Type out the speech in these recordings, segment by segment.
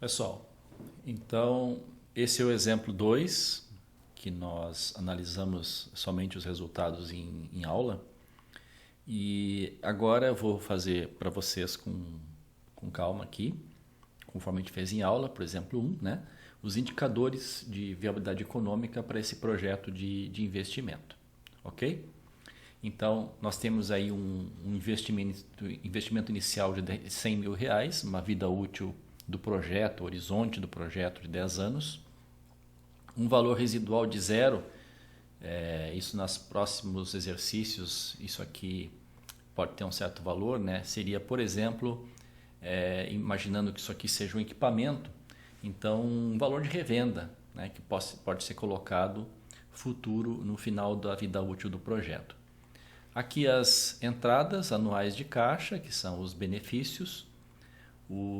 Pessoal, então esse é o exemplo 2 que nós analisamos somente os resultados em aula. E agora eu vou fazer para vocês com calma aqui, conforme a gente fez em aula, por exemplo, né, os indicadores de viabilidade econômica para esse projeto de investimento. Ok? Então, nós temos aí um investimento inicial de R$ 100.000, uma vida útil do projeto, horizonte do projeto de 10 anos, um valor residual de zero, isso nos próximos exercícios, isso aqui pode ter um certo valor, né? Seria, por exemplo, imaginando que isso aqui seja um equipamento, então um valor de revenda, né? Que pode ser colocado futuro no final da vida útil do projeto. Aqui as entradas anuais de caixa, que são os benefícios,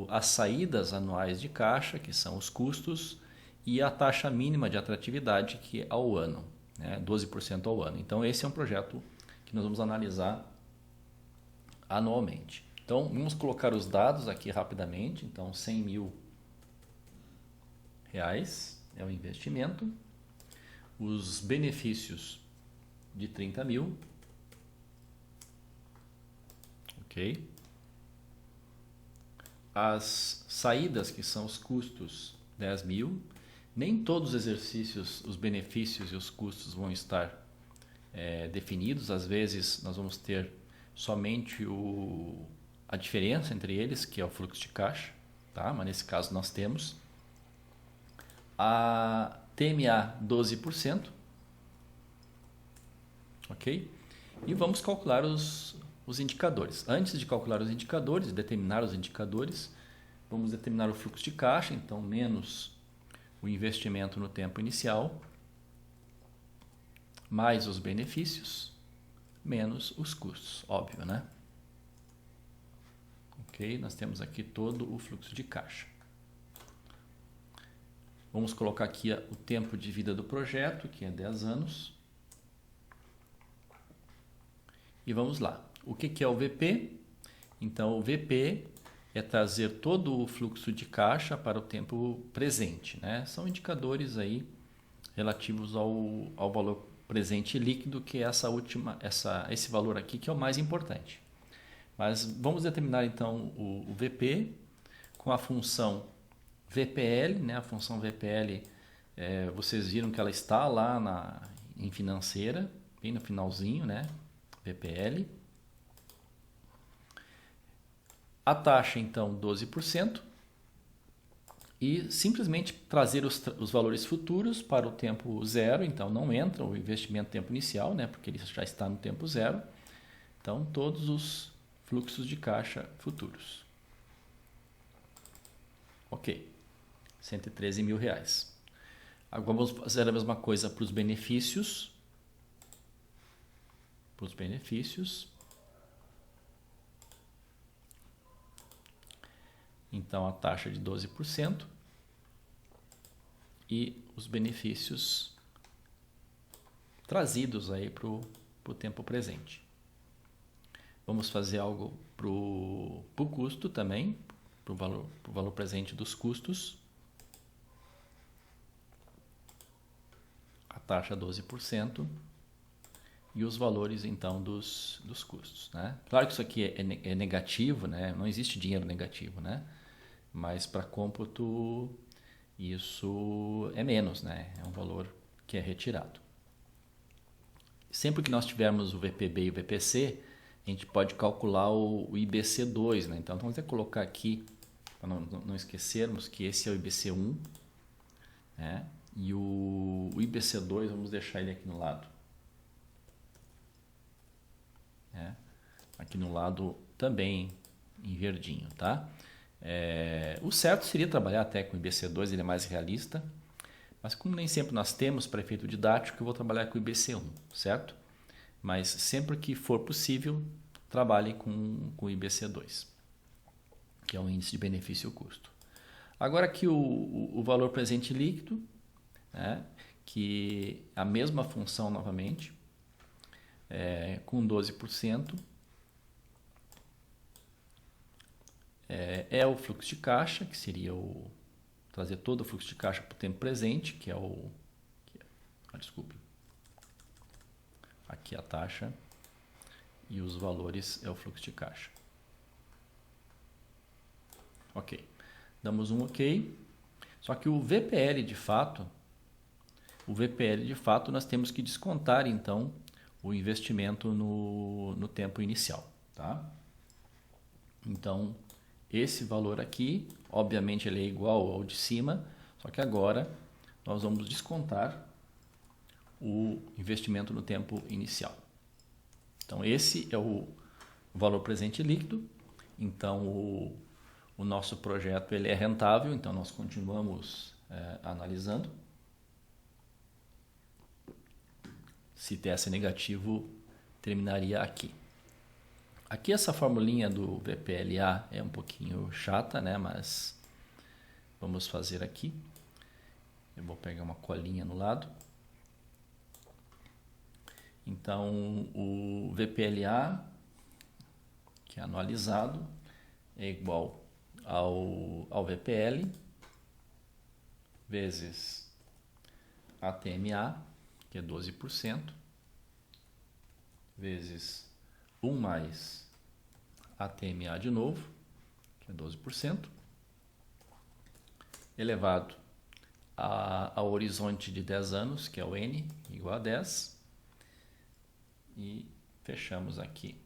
as saídas anuais de caixa, que são os custos, e a taxa mínima de atratividade, que é ao ano, né? 12% ao ano. Então esse é um projeto que nós vamos analisar anualmente. Então vamos colocar os dados aqui rapidamente. Então R$ 100.000 é o investimento, os benefícios de 30.000, ok? As saídas, que são os custos, 10.000. Nem todos os exercícios, os benefícios e os custos vão estar definidos. Às vezes nós vamos ter somente a diferença entre eles, que é o fluxo de caixa, tá? Mas nesse caso nós temos a TMA 12%, ok? E vamos calcular os indicadores. Antes de calcular os indicadores, determinar os indicadores, vamos determinar o fluxo de caixa, então menos o investimento no tempo inicial, mais os benefícios, menos os custos, óbvio, né? Ok, nós temos aqui todo o fluxo de caixa. Vamos colocar aqui o tempo de vida do projeto, que é 10 anos. E vamos lá. O que é o VP? Então, o VP é trazer todo o fluxo de caixa para o tempo presente, né? São indicadores aí relativos ao valor presente líquido, que é esse valor aqui, que é o mais importante. Mas vamos determinar então o VP com a função VPL, né? A função VPL, vocês viram que ela está lá em financeira, bem no finalzinho, né? VPL. A taxa, então, 12%. E simplesmente trazer os valores futuros para o tempo zero. Então, não entra o investimento tempo inicial, né? Porque ele já está no tempo zero. Então, todos os fluxos de caixa futuros. Ok. R$ 113.000. Agora vamos fazer a mesma coisa para os benefícios. Então, a taxa de 12% e os benefícios trazidos aí para o tempo presente. Vamos fazer algo para o custo também, para o valor presente dos custos. A taxa 12% e os valores então dos custos, né? Claro que isso aqui é negativo, né? Não existe dinheiro negativo, né? Mas para cômputo isso é menos, né? É um valor que é retirado. Sempre que nós tivermos o VPB e o VPC, a gente pode calcular o IBC2, né? Então vamos colocar aqui, para não esquecermos que esse é o IBC1, né? E o IBC2, vamos deixar ele aqui no lado. Aqui no lado também em verdinho, tá? O certo seria trabalhar até com o IBC2, ele é mais realista, mas como nem sempre nós temos para efeito didático, eu vou trabalhar com o IBC1, certo? Mas sempre que for possível, trabalhe com o IBC2, que é o índice de benefício-custo. Agora aqui o valor presente líquido, né? Que a mesma função novamente, com 12%, é o fluxo de caixa, que seria o trazer todo o fluxo de caixa para o tempo presente, que é desculpe. Aqui a taxa e os valores é o fluxo de caixa. Ok. Damos um ok. Só que o VPL de fato, nós temos que descontar então o investimento no tempo inicial, tá? Então, esse valor aqui, obviamente ele é igual ao de cima, só que agora nós vamos descontar o investimento no tempo inicial. Então, esse é o valor presente líquido. Então, o nosso projeto ele é rentável, então nós continuamos analisando. Se tivesse negativo, terminaria aqui. Aqui essa formulinha do VPLA é um pouquinho chata, né? Mas vamos fazer aqui. Eu vou pegar uma colinha no lado. Então, o VPLA, que é anualizado, é igual ao VPL vezes ATMA, que é 12%, vezes 1 mais ATMA de novo, que é 12%, elevado ao horizonte de 10 anos, que é o N, igual a 10, e fechamos aqui.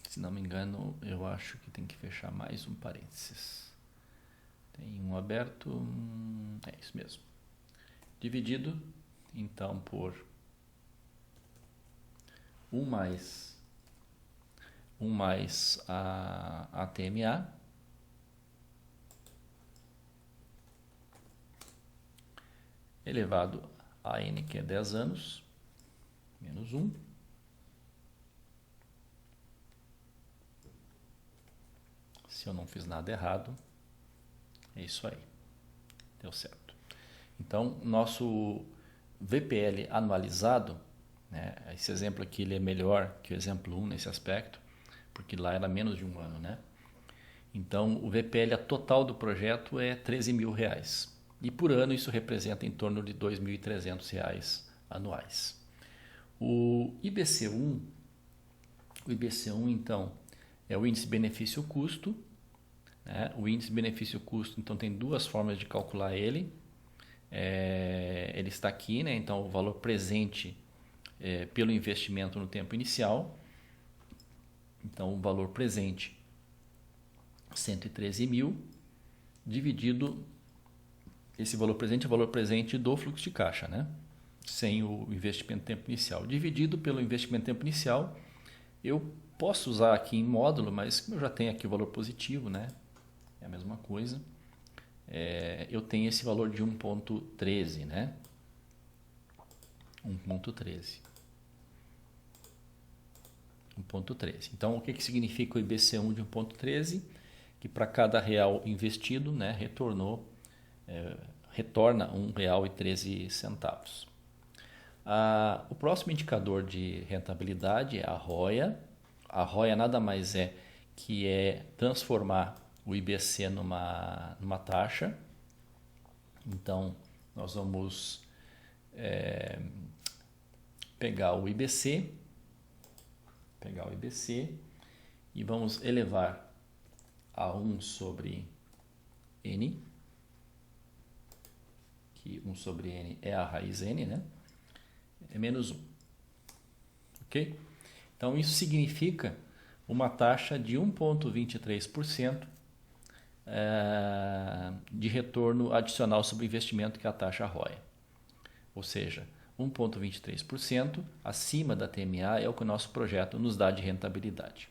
Se não me engano, eu acho que tem que fechar mais um parênteses. Tem um aberto, é isso mesmo. Dividido, então, por 1 mais a ATMA, elevado a N, que é 10 anos, menos 1. Se eu não fiz nada errado, é isso aí. Deu certo. Então, nosso VPL anualizado, né, esse exemplo aqui ele é melhor que o exemplo 1 nesse aspecto, porque lá era menos de um ano, né? Então, o VPL total do projeto é R$13 mil. E por ano isso representa em torno de R$2.300 anuais. O IBC1, então, é o índice benefício-custo. Né? O índice benefício-custo, então, tem duas formas de calcular ele. Ele está aqui, né? Então, o valor presente pelo investimento no tempo inicial. Então, o valor presente, 113 mil, dividido, esse valor presente é o valor presente do fluxo de caixa, né? Sem o investimento no tempo inicial. Dividido pelo investimento no tempo inicial, eu posso usar aqui em módulo, mas como eu já tenho aqui o valor positivo, né? É a mesma coisa. Eu tenho esse valor de 1,13, né? 1,13. Então, o que significa o IBC1 de 1,13? Que para cada real investido, né, retorna R$1,13. O próximo indicador de rentabilidade é a ROIA. A ROIA nada mais é que transformar o IBC numa taxa. Então, nós vamos pegar o IBC e vamos elevar a 1 sobre N, que 1 sobre N é a raiz N, né? É menos 1. Ok? Então, isso significa uma taxa de 1,23% de retorno adicional sobre o investimento, que é a taxa ROI. Ou seja, 1,23% acima da TMA é o que o nosso projeto nos dá de rentabilidade.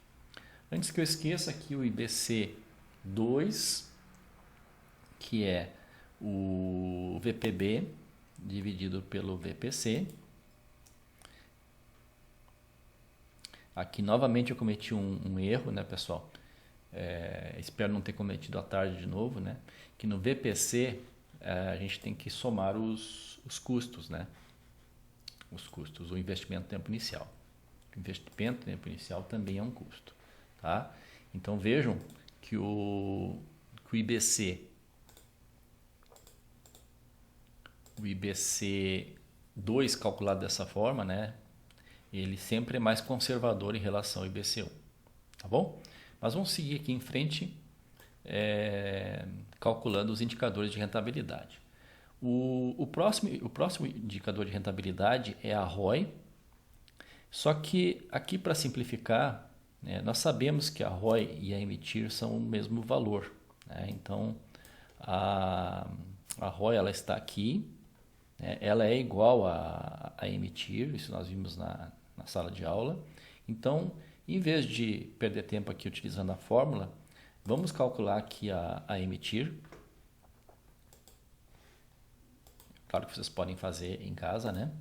Antes que eu esqueça aqui o IBC2, que é o VPB dividido pelo VPC. Aqui novamente eu cometi um erro, né, pessoal? Espero não ter cometido à tarde de novo, né? Que no VPC a gente tem que somar os custos, né? Os custos, o investimento no tempo inicial. O investimento no tempo inicial também é um custo, tá? Então vejam que o IBC o IBC2 calculado dessa forma, né, ele sempre é mais conservador em relação ao IBC1, tá bom? Mas vamos seguir aqui em frente, calculando os indicadores de rentabilidade. O próximo indicador de rentabilidade é a ROI, só que aqui, para simplificar, né, nós sabemos que a ROI e a emitir são o mesmo valor, né? Então a ROI ela está aqui, né? Ela é igual a emitir, isso nós vimos na sala de aula. Então, em vez de perder tempo aqui utilizando a fórmula, vamos calcular aqui a emitir. Claro que vocês podem fazer em casa, né?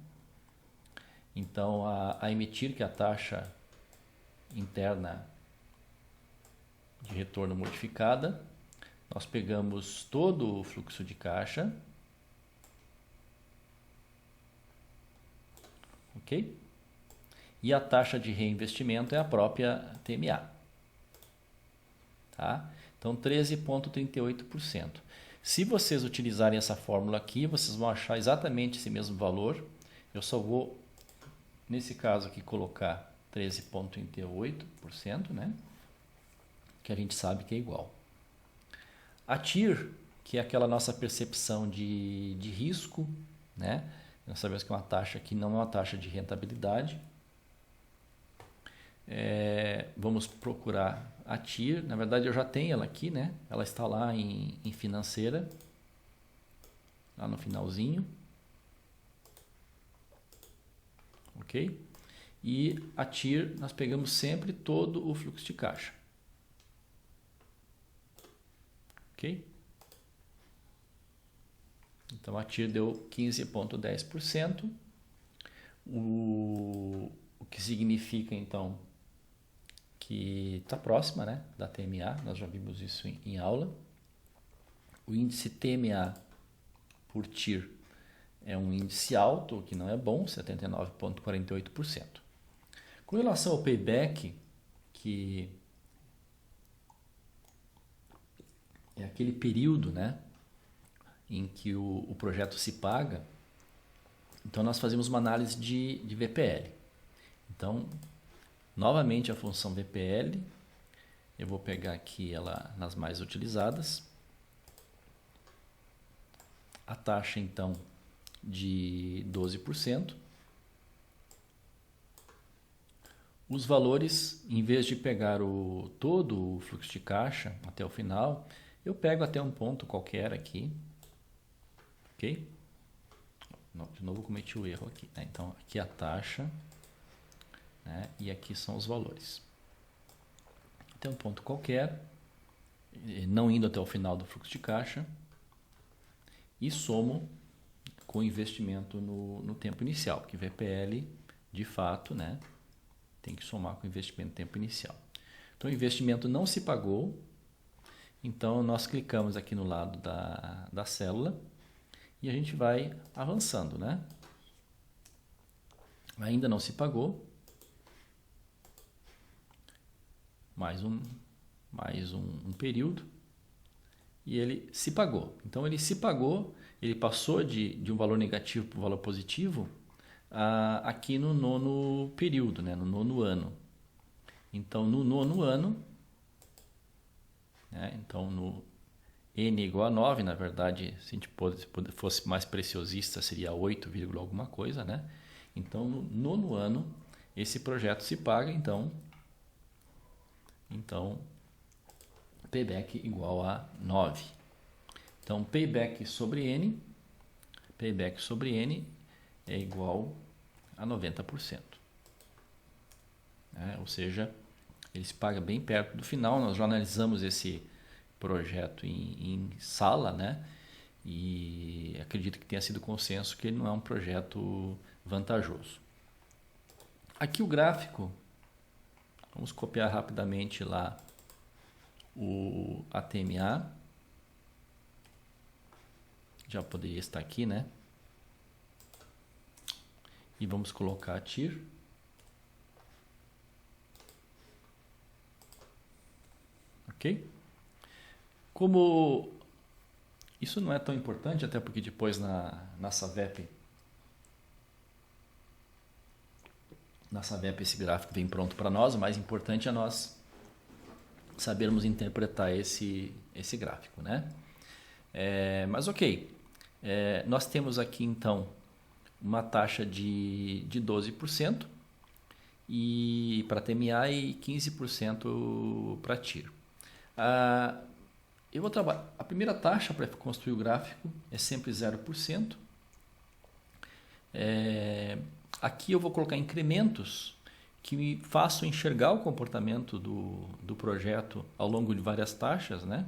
Então, a emitir, que é a taxa interna de retorno modificada, nós pegamos todo o fluxo de caixa, ok? E a taxa de reinvestimento é a própria TMA, tá? Então, 13,38%. Se vocês utilizarem essa fórmula aqui, vocês vão achar exatamente esse mesmo valor. Eu só vou, nesse caso aqui, colocar 13,38%, né? Que a gente sabe que é igual. A TIR, que é aquela nossa percepção de risco, né? Nós sabemos que é uma taxa que não é uma taxa de rentabilidade. Vamos procurar a TIR. Na verdade, eu já tenho ela aqui, né? Ela está lá em financeira, lá no finalzinho. Ok? E a TIR, nós pegamos sempre todo o fluxo de caixa. Ok? Então a TIR deu 15,10%, o que significa então que está próxima, né, da TMA, nós já vimos isso em aula. O índice TMA por TIR é um índice alto, o que não é bom, 79,48%. Com relação ao payback, que é aquele período, né, em que o projeto se paga, então nós fazemos uma análise de VPL. Então, novamente a função VPL, eu vou pegar aqui ela nas mais utilizadas. A taxa então de 12%. Os valores, em vez de pegar todo o fluxo de caixa até o final, eu pego até um ponto qualquer aqui. Ok? De novo cometi o erro aqui, né? Então aqui é a taxa, né? E aqui são os valores. Até um ponto qualquer, não indo até o final do fluxo de caixa, e somo com o investimento no tempo inicial, porque VPL, de fato, né, tem que somar com o investimento no tempo inicial. Então o investimento não se pagou, então nós clicamos aqui no lado da célula e a gente vai avançando, né? Ainda não se pagou. Mais um período. E ele se pagou. Então ele se pagou, ele passou de um valor negativo para um valor positivo aqui no nono período, né? No nono ano. Então no nono ano, né? Então no N igual a 9, na verdade, se a gente fosse mais preciosista, seria 8, alguma coisa, né? Então, no nono ano, esse projeto se paga, então, payback igual a 9. Então, payback sobre N é igual a 90%. Ou seja, ele se paga bem perto do final. Nós já analisamos esse projeto em sala, né? E acredito que tenha sido consenso que ele não é um projeto vantajoso. Aqui o gráfico, vamos copiar rapidamente lá a TMA, já poderia estar aqui, né? E vamos colocar a TIR. Ok? Como Isso não é tão importante, até porque depois na SAVEP esse gráfico vem pronto para nós. O mais importante é nós sabermos interpretar esse gráfico, né? Mas ok, nós temos aqui então uma taxa de 12% e para TMA e 15% para TIR. Eu vou trabalhar. A primeira taxa para construir o gráfico é sempre 0%. Aqui eu vou colocar incrementos que me façam enxergar o comportamento do projeto ao longo de várias taxas, né?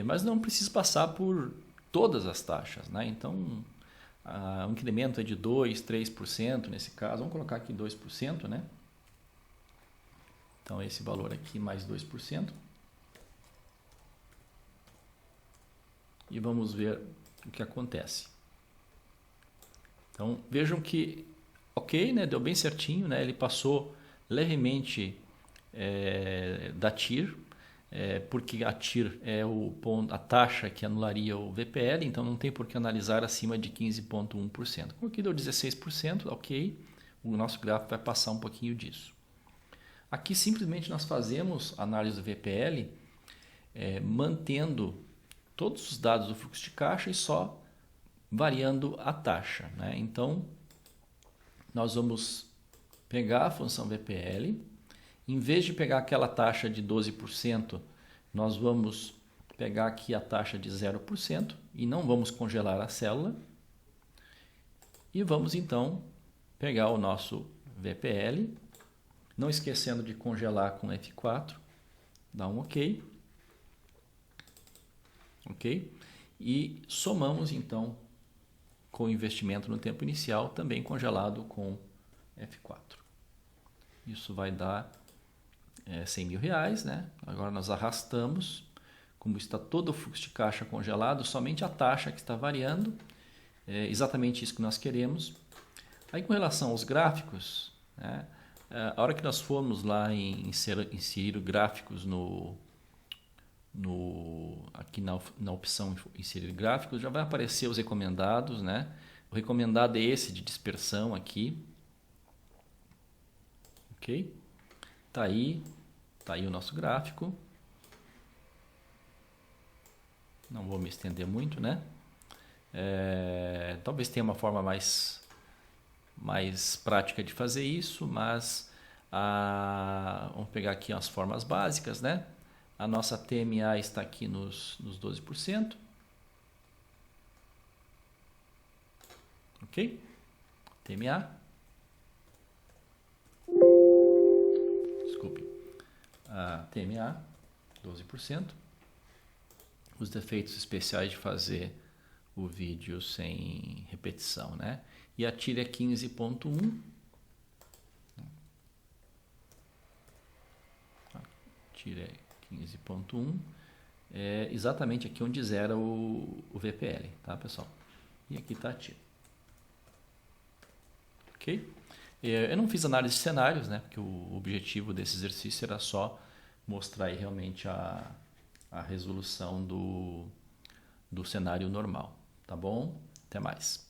Mas não preciso passar por todas as taxas, né? Então, o incremento é de 2%, 3% nesse caso. Vamos colocar aqui 2%, né? Então, esse valor aqui mais 2%. E vamos ver o que acontece. Então, vejam que, ok, né, deu bem certinho, né, ele passou levemente da TIR, porque a TIR é a taxa que anularia o VPL, então não tem por que analisar acima de 15,1%. Como aqui deu 16%, ok, o nosso gráfico vai passar um pouquinho disso. Aqui simplesmente nós fazemos a análise do VPL mantendo todos os dados do fluxo de caixa e só variando a taxa, né? Então, nós vamos pegar a função VPL, em vez de pegar aquela taxa de 12%, nós vamos pegar aqui a taxa de 0% e não vamos congelar a célula. E vamos então pegar o nosso VPL, não esquecendo de congelar com F4, dá um OK. Ok? E somamos então com o investimento no tempo inicial, também congelado com F4. Isso vai dar R$100 mil, né? Agora nós arrastamos, como está todo o fluxo de caixa congelado, somente a taxa que está variando, exatamente isso que nós queremos. Aí com relação aos gráficos, né? A hora que nós formos lá em inserir gráficos aqui na opção inserir gráficos, já vai aparecer os recomendados, né? O recomendado é esse de dispersão aqui. Ok? Tá aí o nosso gráfico. Não vou me estender muito, né? Talvez tenha uma forma mais prática de fazer isso, mas vamos pegar aqui as formas básicas, né? A nossa TMA está aqui nos 12%. Ok? TMA. Desculpe. A TMA, 12%. Os defeitos especiais de fazer o vídeo sem repetição, né? E a TIR é 15,1. TIR é 15,1, exatamente aqui onde zera o VPL, tá, pessoal? E aqui está a TIR. Ok? Eu não fiz análise de cenários, né? Porque o objetivo desse exercício era só mostrar aí realmente a resolução do cenário normal, tá bom? Até mais.